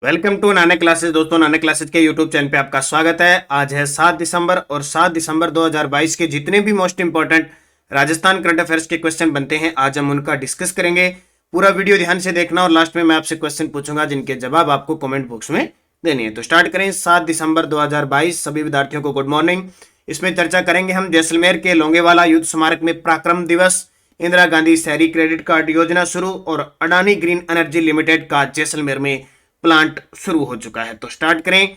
Welcome to Nanak classes. दोस्तों, Nanak classes के YouTube channel पे आपका स्वागत है। आज है 7 दिसंबर और 7 दिसंबर 2022 के जितने भी most important Rajasthan current affairs के क्वेश्चन बनते हैं आज हम उनका डिस्कस करेंगे। पूरा वीडियो ध्यान से देखना और लास्ट में मैं आपसे क्वेश्चन पूछूंगा जिनके जवाब आपको कमेंट बॉक्स में देनी है। तो स्टार्ट करें। 7 दिसंबर 2022 सभी विद्यार्थियों को गुड मॉर्निंग। इसमें चर्चा करेंगे हम जैसलमेर के लोंगेवाला युद्ध स्मारक में पराक्रम दिवस, इंदिरा गांधी शहरी क्रेडिट कार्ड योजना शुरू और अडानी ग्रीन एनर्जी लिमिटेड का जैसलमेर में प्लांट शुरू हो चुका है। तो स्टार्ट करें।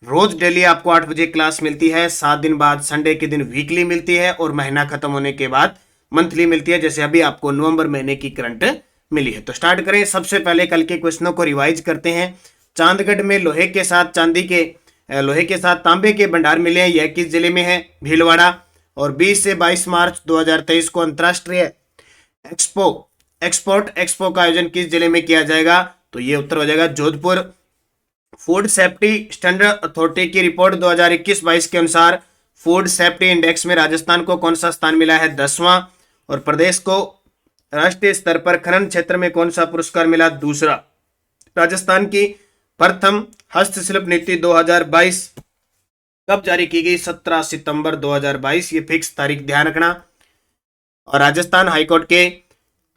रोज डेली आपको 8 बजे क्लास मिलती है। 7 दिन बाद संडे के दिन वीकली मिलती है और महीना खत्म होने के बाद मंथली मिलती है, जैसे अभी आपको नवंबर महीने की करंट मिली है। तो स्टार्ट करें। सबसे पहले कल के क्वेश्चनों को रिवाइज करते हैं। चांदगढ़ में लोहे के साथ तांबे के भंडार मिले हैं, यह किस जिले में है? भीलवाड़ा। और 20 से 22 मार्च 2023 को अंतरराष्ट्रीय एक्सपोर्ट एक्सपो का आयोजन किस जिले में किया जाएगा? तो ये उत्तर हो जाएगा Jodhpur. Food safety standard authority की रिपोर्ट 2021-22 के अनुसार फूड सेफ्टी इंडेक्स में राजस्थान को कौन सा स्थान मिला है? 10वां। और प्रदेश को राष्ट्रीय स्तर पर खनन क्षेत्र में कौन सा पुरस्कार मिला? दूसरा। राजस्थान की प्रथम हस्तशिल्प नीति 2022 कब जारी की गई? 17 सितंबर 2022। ये फिक्स तारीख ध्यान रखना। और राजस्थान हाईकोर्ट के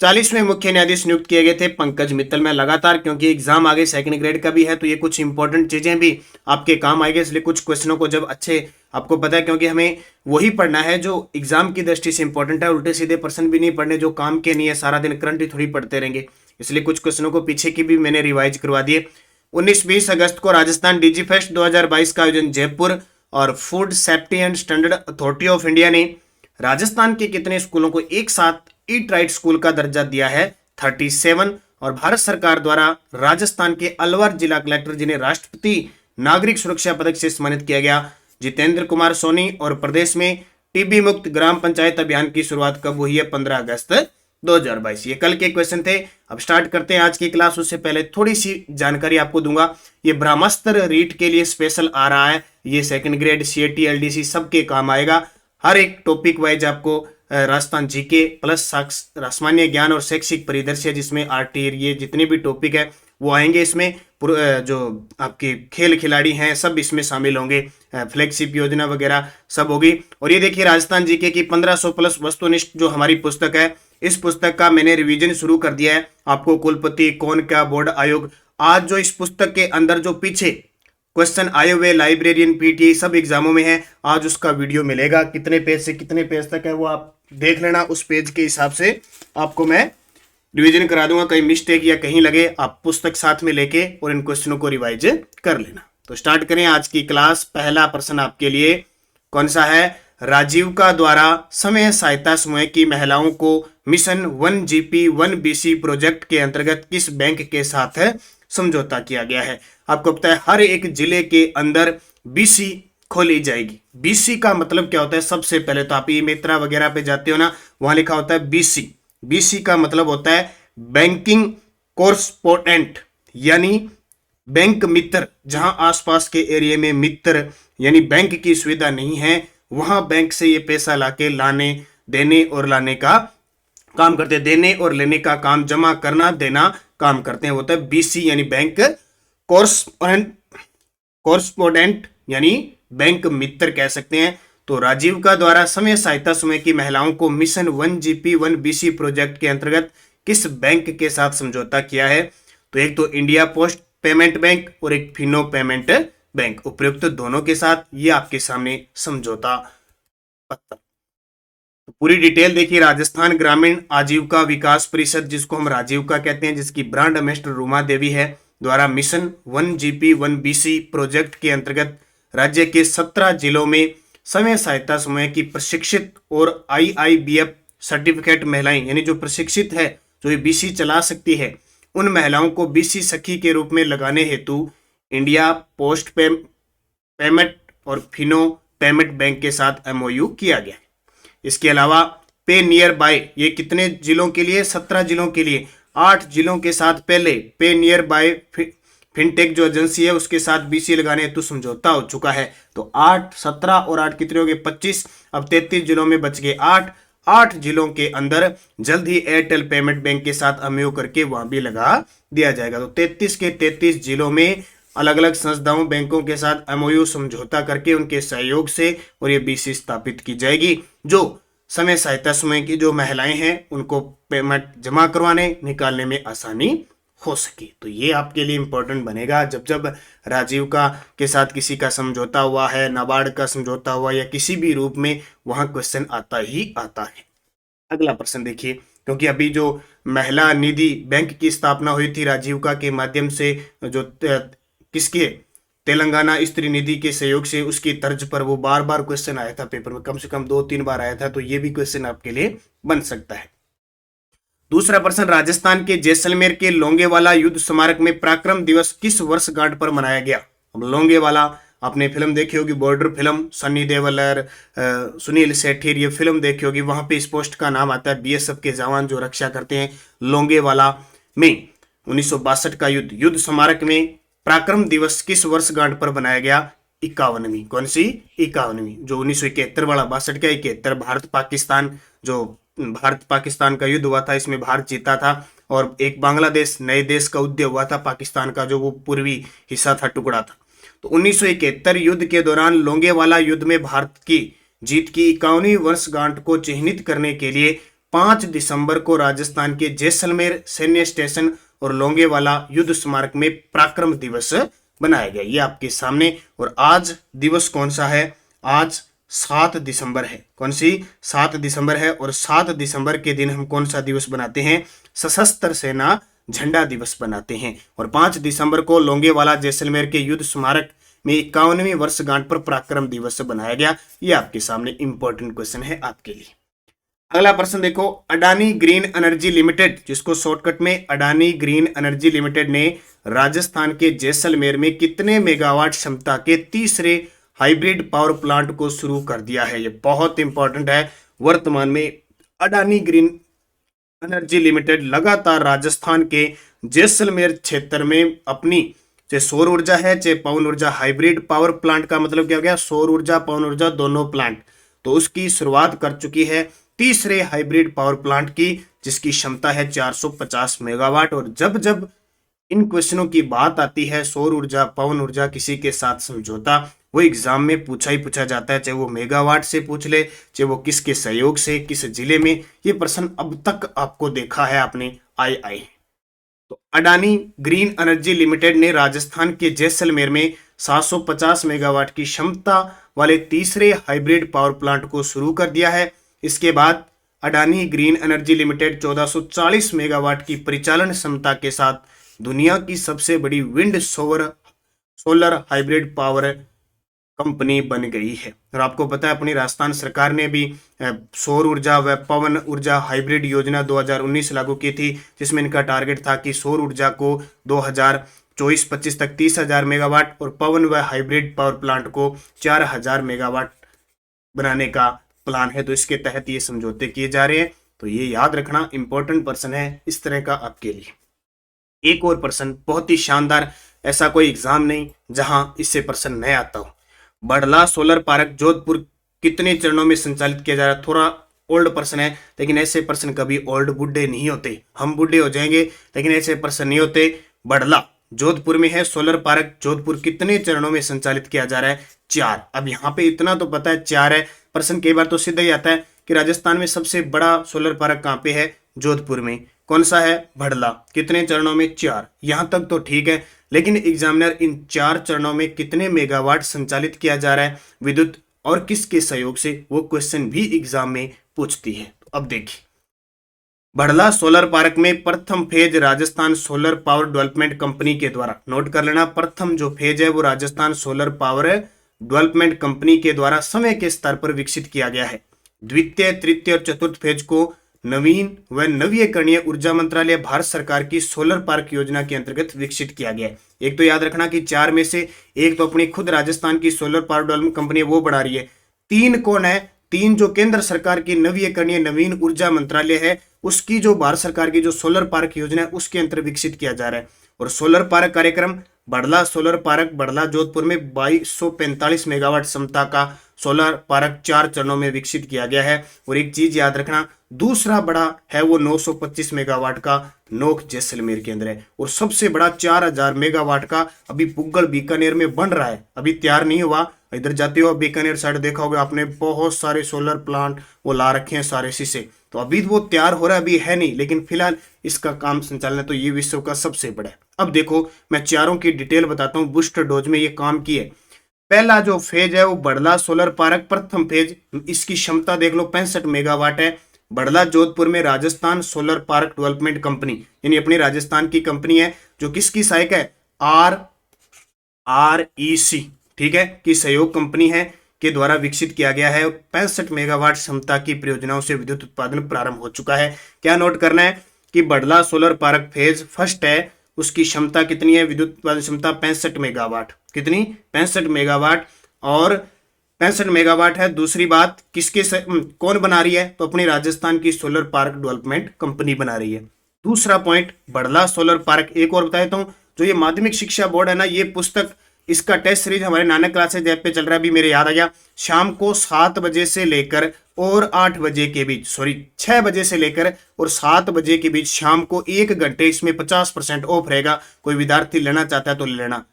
40वें मुख्य न्यायाधीश नियुक्त किए गए थे पंकज मित्तल में। लगातार क्योंकि एग्जाम आगे सेकंड ग्रेड का भी है तो ये कुछ इंपॉर्टेंट चीजें भी आपके काम आएंगे, इसलिए कुछ क्वेश्चनों को जब अच्छे आपको पता है, क्योंकि हमें वही पढ़ना है जो एग्जाम की दृष्टि से इंपॉर्टेंट है। उल्टे सीधे प्रश्न भी नहीं पढ़ने जो काम के नहीं है, सारा दिन करंट ही थोड़ी पढ़ते रहेंगे। इसलिए कुछ क्वेश्चनों को पीछे की भी मैंने रिवाइज करवा दिए। 19-20 अगस्त को राजस्थान डिजी फेस्ट 2022 का आयोजन जयपुर। और food safety and standard authority of India ने राजस्थान के कितने स्कूलों को एक साथ ईट राइट स्कूल का दर्जा दिया है? 37। और भारत सरकार द्वारा राजस्थान के अलवर जिला कलेक्टर जिन्हें राष्ट्रपति नागरिक सुरक्षा पदक से सम्मानित किया गया, जितेंद्र कुमार सोनी। और प्रदेश में टीबी मुक्त ग्राम पंचायत अभियान की शुरुआत कब हुई है? 15 अगस्त 2022। ये कल के क्वेश्चन थे। अब स्टार्ट करते हैं आज की क्लास। उससे पहले थोड़ी सी जानकारी आपको दूंगा। ये ब्रह्मास्त्र रीट के लिए स्पेशल आ रहा है। ये सेकंड ग्रेड सीएटी एलडीसी सबके काम आएगा। हर एक टॉपिक वाइज आपको राजस्थान जीके प्लस सामान्य ज्ञान और शैक्षिक परिदृश्य, जिसमें आरटी ये जितने भी टॉपिक है वो आएंगे। इसमें जो आपके खेल खिलाड़ी हैं सब इसमें शामिल होंगे। फ्लैगशिप योजना वगैरह सब होगी। और ये देखिए राजस्थान जीके की 1500 प्लस वस्तुनिष्ठ जो हमारी पुस्तक है, इस पुस्तक का मैंने रिवीजन शुरू कर दिया है। आपको कुलपति कौन क्या बोर्ड आयोग, आज जो इस पुस्तक के अंदर जो पीछे क्वेश्चन आए हुए लाइब्रेरियन पीटीआई सब एग्जामों में है, आज उसका वीडियो मिलेगा। कितने पेज से कितने पेज तक है वो आप देख लेना। उस पेज के हिसाब से आपको मैं रिवीजन करा दूंगा। कहीं मिस्टेक या कहीं लगे आप पुस्तक साथ में लेके और इन क्वेश्चनों को रिवाइज कर लेना। तो स्टार्ट करें आज की क्लास। पहला प्रश्न आपके लिए कौन सा है? राजीविका द्वारा समय सहायता समूह की महिलाओं को मिशन 1GP 1BC प्रोजेक्ट के अंतर्गत किस बैंक के साथ समझौता किया गया है? आपको पता है हर एक जिले के अंदर बीसी खोली जाएगी। बीसी का मतलब क्या होता है? सबसे पहले तो आप ई मित्रा वगैरह पे जाते हो ना, वहां लिखा होता है बीसी। बीसी का मतलब होता है बैंकिंग कोरस्पोंडेंट, यानी बैंक मित्र। जहां आसपास के एरिया में मित्र यानी बैंक की सुविधा नहीं है, वहां बैंक से ये पैसा लाके लाने देने और लाने का काम करते हैं। देने और लेने का काम, जमा करना देना काम करते हैं, होता है बीसी यानी बैंक कोरस्पोंडेंट यानी बैंक मित्र कह सकते हैं। तो राजीविका द्वारा समय सहायता समूह की महिलाओं को मिशन 1GP 1BC प्रोजेक्ट के अंतर्गत किस बैंक के साथ समझौता किया है? तो एक तो इंडिया पोस्ट पेमेंट बैंक और एक फिनो पेमेंट बैंक, उपयुक्त दोनों के साथ ये आपके सामने समझौता पत्र। तो पूरी डिटेल देखिए। राजस्थान ग्रामीण आजीविका विकास परिषद, जिसको हम राजीविका कहते हैं, जिसकी ब्रांड एम्बेसडर रूमा देवी है, द्वारा मिशन 1GP 1BC प्रोजेक्ट के अंतर्गत राज्य के 17 जिलों में समय सहायता समूह की प्रशिक्षित और IIBF सर्टिफिकेट महिलाएं, यानी जो प्रशिक्षित है, जो ये बीसी चला सकती है, उन महिलाओं को बीसी सखी के रूप में लगाने हेतु इंडिया पोस्ट पेमेंट और फिनो पेमेंट बैंक के साथ MOU किया गया। इसके अलावा पे नियर बाय, ये कितने जिलों के लिए? 17 जिलों के लिए। 8 जिलों के साथ पहले पे नियर बाय फिनटेक जो एजेंसी है उसके साथ बीसी लगाने हेतु समझौता हो चुका है। तो 8, 17 और 8 कितने हो गए? 25। अब 33 जिलों में बच गए 8 8 जिलों के अंदर जल्द ही एयरटेल पेमेंट बैंक के साथ एमओयू करके वहां भी लगा दिया जाएगा। तो 33 के 33 जिलों में अलग अलग संस्थाओं बैंकों के साथ एमओयू समझौता करके उनके सहयोग से और ये बीसी स्थापित की जाएगी, जो समय सहायता समूह की जो महिलाएं हैं उनको पेमेंट जमा करवाने निकालने में आसानी हो सके। तो ये आपके लिए इंपॉर्टेंट बनेगा। जब जब राजीव का के साथ किसी का समझौता हुआ है, नाबार्ड का समझौता हुआ या किसी भी रूप में, वहां क्वेश्चन आता ही आता है। अगला प्रश्न देखिए, क्योंकि अभी जो महिला निधि बैंक की स्थापना हुई थी राजीव का के माध्यम से, जो किसके तेलंगाना स्त्री निधि के सहयोग से, उसकी तर्ज पर वो बार बार क्वेश्चन आया था पेपर में, कम से कम 2-3 बार आया था। तो ये भी क्वेश्चन आपके लिए बन सकता है। दूसरा प्रश्न, राजस्थान के जैसलमेर के लोंगेवाला युद्ध स्मारक में पराक्रम दिवस किस वर्षगांठ पर मनाया गया? अब लोंगेवाला आपने फिल्म देखी होगी, बॉर्डर फिल्म, सनी देओल और सुनील शेट्टी, ये फिल्म देखी होगी। वहां पे इस पोस्ट का नाम आता है, बीएसएफ के जवान जो रक्षा करते हैं लोंगेवाला में 1962 का युद्ध स्मारक में पराक्रम दिवस किस वर्षगांठ पर बनाया गया? 51वीं। कौन सी? 51वीं। जो 1971 वाला 62 का 71 भारत पाकिस्तान का युद्ध हुआ था, इसमें भारत जीता था और एक बांग्लादेश नए देश का उदय हुआ था पाकिस्तान का, जो वो पूर्वी हिस्सा था, टुकड़ा था। तो 1971 युद्ध के दौरान लोंगेवाला युद्ध में भारत की जीत की 51वीं वर्षगांठ को चिन्हित करने के लिए 5 दिसंबर को राजस्थान के जैसलमेर सैन्य स्टेशन और लोंगेवाला युद्ध स्मारक में पराक्रम दिवस बनाया गया। ये आपके सामने। और आज दिवस कौन सा है? आज 7 दिसंबर है। कौन सी? 7 दिसंबर है। और 7 दिसंबर के दिन हम कौन सा दिवस बनाते हैं? सशस्त्र सेना झंडा दिवस बनाते हैं। और 5 दिसंबर को लोंगेवाला जैसलमेर के युद्ध स्मारक में 51वीं वर्षगांठ पर पराक्रम दिवस बनाया गया। ये आपके सामने इंपॉर्टेंट क्वेश्चन है आपके लिए। अगला प्रश्न देखो, अडानी ग्रीन एनर्जी लिमिटेड, जिसको शॉर्टकट में अडानी ग्रीन एनर्जी लिमिटेड ने राजस्थान के जैसलमेर में कितने मेगावाट क्षमता के तीसरे हाइब्रिड पावर प्लांट को शुरू कर दिया है? ये बहुत इंपॉर्टेंट है। वर्तमान में अडानी ग्रीन एनर्जी लिमिटेड लगातार राजस्थान के जैसलमेर क्षेत्र में अपनी, चाहे सौर ऊर्जा है चाहे पवन ऊर्जा, हाइब्रिड पावर प्लांट का मतलब क्या हो गया? सौर ऊर्जा पवन ऊर्जा दोनों प्लांट, तो उसकी शुरुआत कर चुकी है तीसरे हाइब्रिड पावर प्लांट की, जिसकी क्षमता है 450 मेगावाट। और जब जब इन क्वेश्चनों की बात आती है, सौर ऊर्जा पवन ऊर्जा किसी के साथ समझौता, वो एग्जाम में पूछा ही पूछा जाता है, चाहे वो मेगावाट से पूछ ले, चाहे वो किसके सहयोग से, किस जिले में। ये प्रश्न अब तक आपको देखा है आपने आए। तो अडानी ग्रीन एनर्जी लिमिटेड ने राजस्थान के जैसलमेर में 750 मेगावाट की क्षमता वाले तीसरे हाइब्रिड पावर प्लांट को शुरू कर दिया है। इसके बाद Adani green energy limited 1440 megawatt की परिचालन क्षमता के साथ दुनिया की सबसे बड़ी wind solar hybrid power company बन गई है। और आपको पता है अपनी राजस्थान सरकार ने भी सौर ऊर्जा व पवन ऊर्जा हाइब्रिड योजना 2019 लागू की थी, जिसमें इनका टारगेट था कि सौर ऊर्जा को 2024-25 तक 30,000 मेगावाट और पवन व हाइब्रिड पावर प्लांट को 4,000 मेगावाट बनाने का प्लान है। तो इसके तहत ये समझौते किए जा रहे हैं। तो ये याद रखना, इंपॉर्टेंट प्रश्न है इस तरह का आपके लिए। एक और प्रश्न बहुत ही शानदार, ऐसा कोई एग्जाम नहीं जहां इससे प्रश्न नहीं आता हो। बड़ला सोलर पार्क जोधपुर कितने चरणों में संचालित किया जा रहा है? थोड़ा ओल्ड प्रश्न है, लेकिन ऐसे प्रश्न कभी ओल्ड बुढ़े नहीं होते। हम बुढ़े हो जाएंगे लेकिन ऐसे प्रश्न नहीं होते। बड़ला जोधपुर में है सोलर पार्क, जोधपुर कितने चरणों में संचालित किया जा रहा है? 4। अब यहाँ पे इतना तो पता है 4 है। प्रश्न कई बार तो सीधा ही आता है कि राजस्थान में सबसे बड़ा सोलर पार्क कहाँ पे है? जोधपुर में। कौन सा है? भड़ला। कितने चरणों में? 4। यहां तक तो ठीक है, लेकिन एग्जामिनर इन 4 चरणों में कितने मेगावाट संचालित किया जा रहा है विद्युत और किसके सहयोग से, वो क्वेश्चन भी एग्जाम में पूछती है। तो अब देखिए, बड़ला सोलर पार्क में प्रथम phase Rajasthan solar power development company के द्वारा, नोट कर लेना, प्रथम जो फेज है वो Rajasthan solar power development company के द्वारा समय के स्तर पर विकसित किया गया है। द्वितीय, तृतीय और चतुर्थ फेज को नवीन व नवीकरणीय ऊर्जा मंत्रालय भारत सरकार की सोलर पार्क योजना के अंतर्गत विकसित किया गया है। एक तो याद रखना कि 4 में से एक तो अपनी खुद राजस्थान की सोलर पावर डेवलपमेंट कंपनी वो बढ़ा रही है। 3 कौन है? 3 जो केंद्र सरकार की नवीकरणीय नवीन ऊर्जा मंत्रालय है, उसकी जो भारत सरकार की जो सोलर पार्क योजना है उसके अंतर्गत विकसित किया जा रहा है। और सोलर पार्क कार्यक्रम बड़ला सोलर पार्क बड़ला जोधपुर में 2245 मेगावाट क्षमता का सोलर पार्क 4 चरणों में विकसित किया गया है। और एक चीज याद रखना, दूसरा बड़ा है वो 925 मेगावाट का नोक जैसलमेर के अंदर है। और सबसे बड़ा 4000 मेगावाट का अभी पुग्गल बीकानेर में बन रहा है, अभी तैयार नहीं हुआ। इधर जाते हो बीकानेर साइड देखा होगा आपने, बहुत सारे सोलर प्लांट वो ला रखे हैं सारे शीशे, तो अभी वो तैयार हो रहा है, अभी है नहीं, लेकिन फिलहाल इसका काम संचालन है। तो ये विश्व का सबसे बड़ा है। अब देखो मैं चारों की डिटेल बताता हूँ, बूस्टर डोज में ये काम किए। पहला जो फेज है वो बड़ला सोलर पार्क, प्रथम फेज, इसकी क्षमता देख लो 65 मेगावाट है। बड़ला जोधपुर में Rajasthan solar park development company, यानी अपनी राजस्थान की कंपनी है, जो किसकी सहायक है, REC, ठीक है, की सहयोग कंपनी है, के द्वारा विकसित किया गया है। 65 मेगावाट क्षमता की परियोजनाओं से विद्युत उत्पादन प्रारंभ हो चुका है। क्या नोट करना है कि Bhadla solar park phase first है, उसकी क्षमता कितनी है, विद्युत उत्पादन क्षमता 65 मेगावाट, कितनी, 65 मेगावाट, और 65 मेगावाट है। दूसरी बात, कौन बना रही है, तो अपनी राजस्थान की सोलर पार्क डेवलपमेंट कंपनी बना रही है। दूसरा पॉइंट, बड़ला सोलर पार्क, एक और बता देता हूं, जो ये माध्यमिक शिक्षा बोर्ड है ना, ये पुस्तक, इसका टेस्ट सीरीज हमारे नानक क्लासेज ऐप पे चल रहा है, अभी मेरे याद आ गया, शाम को 7 बजे से लेकर और 8 बजे के बीच, 6 बजे से लेकर और 7 बजे के बीच शाम को 1 घंटे इसमें 50% ऑफ रहेगा। कोई विद्यार्थी लेना चाहता है तो ले लेना,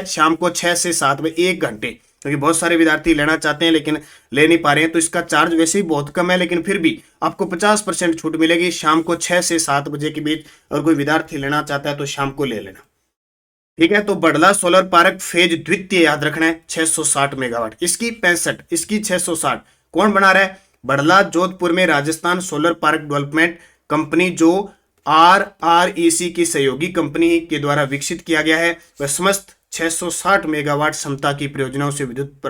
शाम को 6 से 7 बजे 1 घंटे, क्योंकि बहुत सारे विद्यार्थी लेना चाहते हैं लेकिन ले नहीं पा रहे हैं, तो इसका चार्ज वैसे ही बहुत कम है, लेकिन फिर भी आपको 50% छूट मिलेगी शाम को 6 से 7 बजे के बीच। और कोई विद्यार्थी लेना चाहता है तो शाम को ले लेना, ठीक है। तो बड़ला सोलर पार्क फेज द्वितीय याद रखना है 660 मेगावाट, इसकी 65, इसकी 660। कौन बना रहा है, बड़ला जोधपुर में Rajasthan solar park development company, जो REC की सहयोगी कंपनी के द्वारा विकसित किया गया है। वह समस्त 660 मेगावाट क्षमता की परियोजनाओं से विद्युत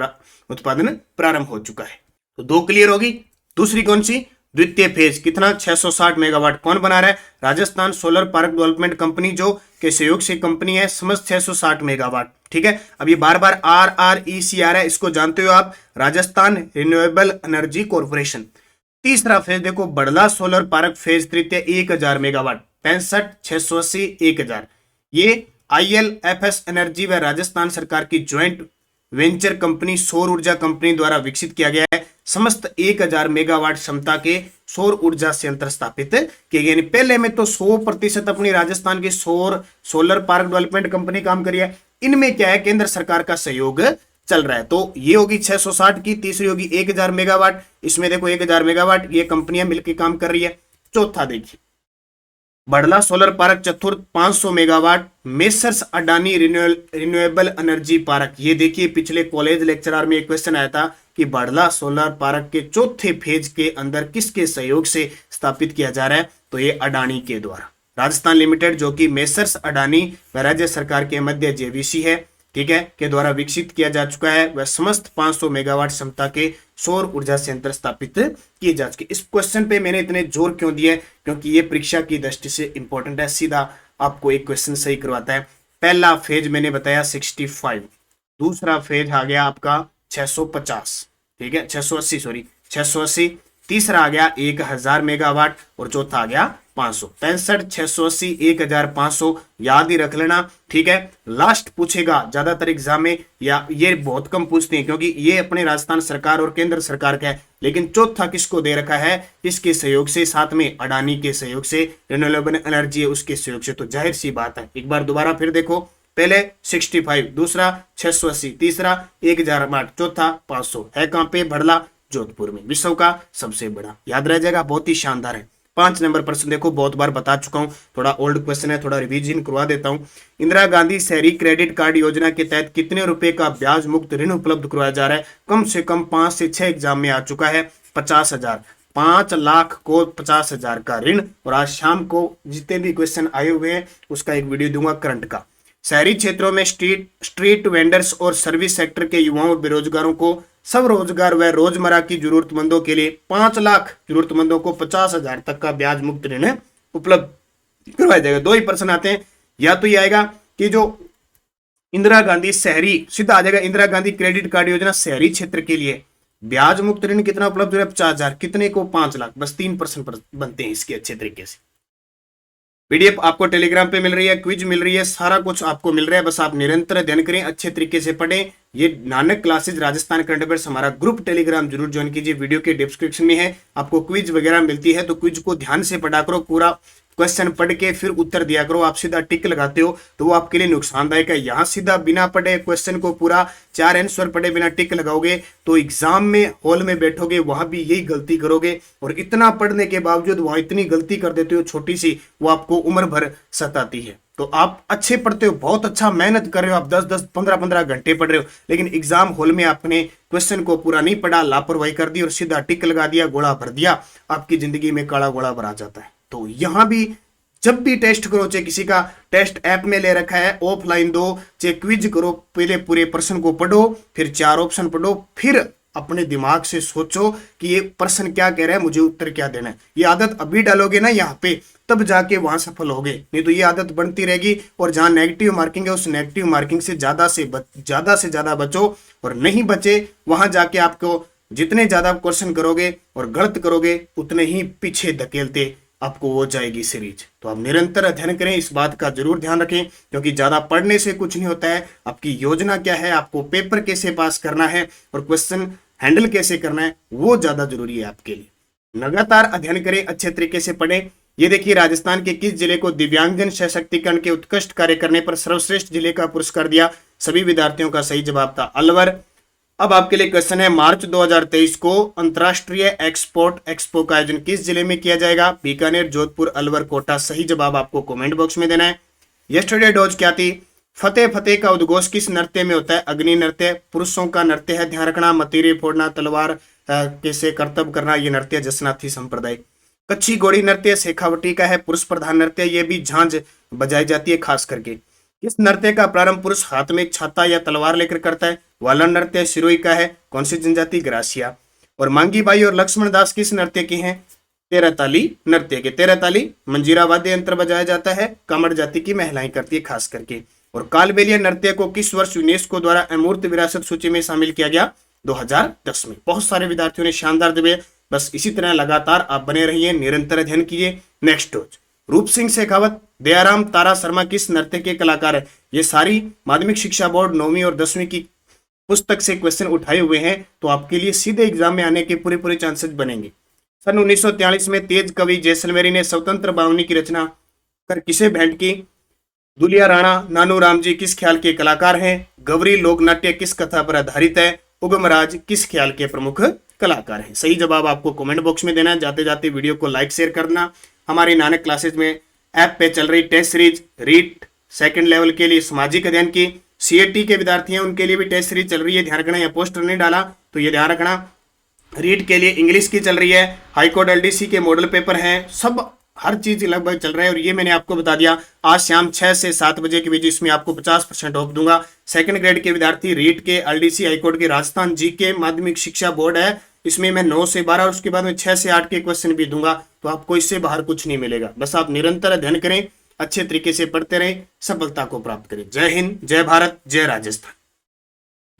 उत्पादन प्रारंभ हो चुका है। तो 2 क्लियर होगी। दूसरी कौन सी, द्वितीय फेज, कितना, 660 मेगावाट, कौन बना रहा है, Rajasthan solar park development company, जो के सहयोग से कंपनी है, समस्त 660 मेगावाट, ठीक है। अब ये बार बार REC आ रहा है, इसको जानते हो आप, राजस्थान रिन्यूएबल एनर्जी कॉर्पोरेशन। तीसरा फेज देखो, बड़ला सोलर पार्क फेज तृतीय 1000 मेगावाट, 65, 680, 1000, ये ILFS एनर्जी व राजस्थान सरकार की ज्वाइंट वेंचर कंपनी सौर ऊर्जा कंपनी द्वारा विकसित किया गया है। समस्त 1000 मेगावाट क्षमता के सौर ऊर्जा संयंत्र स्थापित किए गए। पहले में तो 100% अपनी राजस्थान की सोलर पार्क डेवलपमेंट कंपनी काम करी है, इनमें क्या है, केंद्र सरकार का सहयोग चल रहा है। तो ये होगी 660 की, तीसरी होगी 1000 मेगावाट, इसमें देखो 1000 मेगावाट ये कंपनियां मिलकर काम कर रही है। चौथा देखिए, बड़ला सोलर पार्क चतुर्थ 500 megawatt, messrs Adani renewable energy park. ये देखिए पिछले कॉलेज लेक्चरर में एक क्वेश्चन आया था कि बड़ला सोलर पार्क के चौथे फेज के अंदर किसके सहयोग से स्थापित किया जा रहा है, तो ये अडानी के द्वारा, राजस्थान लिमिटेड, जो कि मेसर्स अडानी व राज्य सरकार के मध्य JVC है, ठीक है, के द्वारा विकसित किया जा चुका है। वह समस्त 500 मेगावाट क्षमता के सौर ऊर्जा संयंत्र स्थापित किए जा चुके। इस क्वेश्चन पे मैंने इतने जोर क्यों दिए, क्योंकि ये परीक्षा की दृष्टि से इंपॉर्टेंट है, सीधा आपको एक क्वेश्चन सही करवाता है। पहला फेज मैंने बताया 65, दूसरा फेज आ गया आपका 650, ठीक है, 680, तीसरा आ गया 1000 मेगावाट और चौथा आ गया 500। 65, 680, 1500 याद ही रख लेना, ठीक है। लास्ट पूछेगा ज्यादातर एग्जाम में, या ये बहुत कम पूछते हैं क्योंकि ये अपने राजस्थान सरकार और केंद्र सरकार का है, लेकिन चौथा किसको दे रखा है, किसके सहयोग से, साथ में अडानी के सहयोग से, रिन्यूएबल एनर्जी है उसके सहयोग से। तो जाहिर सी बात है, एक बार दोबारा फिर देखो, पहले 65, दूसरा 680, तीसरा 1000, चौथा 500, है कहां पे, बड़ला जोधपुर में, विश्व का सबसे बड़ा, याद रह जाएगा, बहुत ही शानदार है। 5 नंबर प्रश्न देखो, बहुत बार बता चुका हूं, थोड़ा ओल्ड क्वेश्चन है, थोड़ा रिवीजन करवा देता हूं। इंदिरा गांधी शहरी क्रेडिट कार्ड योजना के तहत कितने रुपए का ब्याज मुक्त ऋण उपलब्ध करवाया जा रहा है, कम से कम 5 से 6 एग्जाम में आ चुका है, 50,000, 5 लाख को 50,000 का ऋण। और आज शाम को जितने भी क्वेश्चन आए हुए हैं उसका एक वीडियो दूंगा करंट का। शहरी क्षेत्रों में स्ट्रीट वेंडर्स और सर्विस सेक्टर के युवाओं और बेरोजगारों को सब रोजगार व रोजमर्रा की जरूरतमंदों के लिए 5 लाख जरूरतमंदों को 50,000 तक का ब्याज मुक्त ऋण उपलब्ध करवाया जाएगा। 2 ही प्रश्न आते हैं, या तो ये आएगा कि जो इंदिरा गांधी शहरी, सीधा आ जाएगा इंदिरा गांधी क्रेडिट कार्ड योजना शहरी क्षेत्र के लिए ब्याज मुक्त ऋण कितना उपलब्ध हो रहा है, 50,000, कितने को, 5 लाख। बस 3 प्रश्न बनते हैं इसके अच्छे तरीके से। पीडीएफ आपको टेलीग्राम पे मिल रही है, क्विज मिल रही है, सारा कुछ आपको मिल रहा है। बस आप निरंतर अध्ययन करें, अच्छे तरीके से पढ़ें। ये Nanak classes Rajasthan current affairs हमारा ग्रुप टेलीग्राम जरूर ज्वाइन कीजिए, वीडियो के डिस्क्रिप्शन में है। आपको क्विज वगैरह मिलती है तो क्विज को ध्यान से पढ़ा करो, पूरा क्वेश्चन पढ़ के फिर उत्तर दिया करो। आप सीधा टिक लगाते हो तो वो आपके लिए नुकसानदायक है। यहाँ सीधा बिना पढ़े क्वेश्चन को पूरा 4 आंसर पढ़े बिना टिक लगाओगे तो एग्जाम में हॉल में बैठोगे वहां भी यही गलती करोगे, और इतना पढ़ने के बावजूद वहां इतनी गलती कर देते हो छोटी सी, वो आपको उम्र भर सताती है। तो आप अच्छे पढ़ते हो, बहुत अच्छा मेहनत कर रहे हो, आप 10-10 15-15 घंटे पढ़ रहे हो, लेकिन एग्जाम हॉल में आपने क्वेश्चन को पूरा नहीं पढ़ा, लापरवाही कर दी और सीधा टिक लगा दिया, गोला भर दिया, आपकी जिंदगी में काला गोला भरा जाता है। तो यहां भी जब भी टेस्ट करो, चाहे किसी का टेस्ट ऐप में ले रखा है ऑफलाइन दो, चाहे क्विज करो, पहले पूरे प्रश्न को पढ़ो, फिर 4 ऑप्शन पढ़ो, फिर अपने दिमाग से सोचो कि ये प्रश्न क्या कह रहा है, मुझे उत्तर क्या देना है। ये आदत अभी डालोगे ना यहाँ पे, तब जाके वहां सफल होगे, नहीं तो ये आदत बनती रहेगी। और जहां नेगेटिव मार्किंग है उस नेगेटिव मार्किंग से ज्यादा से ज्यादा बचो, और नहीं बचे वहां जाके आपको जितने ज्यादा क्वेश्चन करोगे और गलत करोगे उतने ही पीछे धकेलते आपको हो जाएगी सीरीज। तो आप निरंतर अध्ययन करें, इस बात का जरूर ध्यान रखें, क्योंकि ज्यादा पढ़ने से कुछ नहीं होता है। आपकी योजना क्या है, आपको पेपर कैसे पास करना है और क्वेश्चन हैंडल कैसे करना है, वो ज्यादा जरूरी है आपके लिए। लगातार अध्ययन करें, अच्छे तरीके से पढ़ें। ये देखिए, राजस्थान के किस जिले को दिव्यांगजन सशक्तिकरण के उत्कृष्ट कार्य करने पर सर्वश्रेष्ठ जिले का पुरस्कार दिया? सभी विद्यार्थियों का सही जवाब था अलवर। अब आपके लिए क्वेश्चन है, मार्च 2023 को अंतरराष्ट्रीय एक्सपोर्ट एक्सपो का आयोजन किस जिले में किया जाएगा? बीकानेर, जोधपुर, अलवर, कोटा। सही जवाब आपको कमेंट बॉक्स में देना है। यस्टरडे डोज क्या थी? फतेह फतेह का उद्घोष किस नृत्य में होता है? अग्नि नृत्य पुरुषों का नृत्य है, ध्यान रखना। मतीरे फोड़ना, तलवार कैसे करतब करना, ये नृत्य जसनाथी संप्रदाय। कच्ची घोड़ी नृत्य शेखावटी का है, पुरुष प्रधान नृत्य, ये भी झांझ बजाई जाती है खास करके। इस नृत्य का प्रारंभ पुरुष हाथ में छाता या तलवार लेकर करता है। वाला नृत्य सिरोही का है, कौन सी जनजाति? ग्रासिया। और मांगी बाई और लक्ष्मण दास किस नृत्य की हैं? तेरहताली नृत्य के। तेरहताली मंजीरा वाद्य यंत्र बजाया जाता है, कामड़ जाति की महिलाएं करती है खास करके। और कालबेलिया नृत्य को किस वर्ष यूनेस्को द्वारा अमूर्त विरासत सूची में शामिल किया गया? 2010 में। बहुत सारे विद्यार्थियों ने शानदार दिए। बस इसी तरह लगातार आप बने रहिए, निरंतर अध्ययन कीजिए। नेक्स्ट डोज, रूप सिंह शेखावत, दयाराम तारा शर्मा किस नृत्य के कलाकार है? ये सारी माध्यमिक शिक्षा बोर्ड 9वीं और 10वीं की पुस्तक से क्वेश्चन उठाए हुए हैं, तो आपके लिए सीधे एग्जाम में आने के पूरे चांसेस बनेंगे। सन 1943 में तेज कवि जैसलमेरी ने स्वतंत्र बावनी की रचना कर किसे भेंट की? दुलिया राणा। नानू राम जी किस ख्याल के कलाकार हैं? गवरी लोकनाट्य किस कथा पर आधारित है? उगमराज किस ख्याल के प्रमुख कलाकार हैं? सही जवाब आपको कमेंट बॉक्स में देना है। जाते जाते वीडियो को लाइक शेयर करना। हमारी नानक क्लासेज में ऐप पे चल रही test series REET second level के लिए सामाजिक अध्ययन की, सीएटी के विद्यार्थी हैं उनके लिए भी टेस्ट सीरीज चल रही है, ध्यान रखना। या पोस्टर नहीं डाला तो ये ध्यान रखना। रीट के लिए इंग्लिश की चल रही है, हाईकोर्ट एलडीसी के मॉडल पेपर हैं, सब हर चीज लगभग चल रहा है। और ये मैंने आपको बता दिया, आज शाम 6 से 7 बजे के बीच इसमें आपको 50% ऑफ दूंगा। सेकंड ग्रेड के विद्यार्थी रीट के, एलडीसी, हाईकोर्ट के, राजस्थान जी के माध्यमिक शिक्षा बोर्ड है, इसमें मैं 9 से 12 और उसके बाद में 6 से 8 के क्वेश्चन भी दूंगा। तो आपको इससे बाहर कुछ नहीं मिलेगा। बस आप निरंतर अध्ययन करें, अच्छे तरीके से पढ़ते रहें, सफलता को प्राप्त करें। जय हिंद, जय भारत, जय राजस्थान।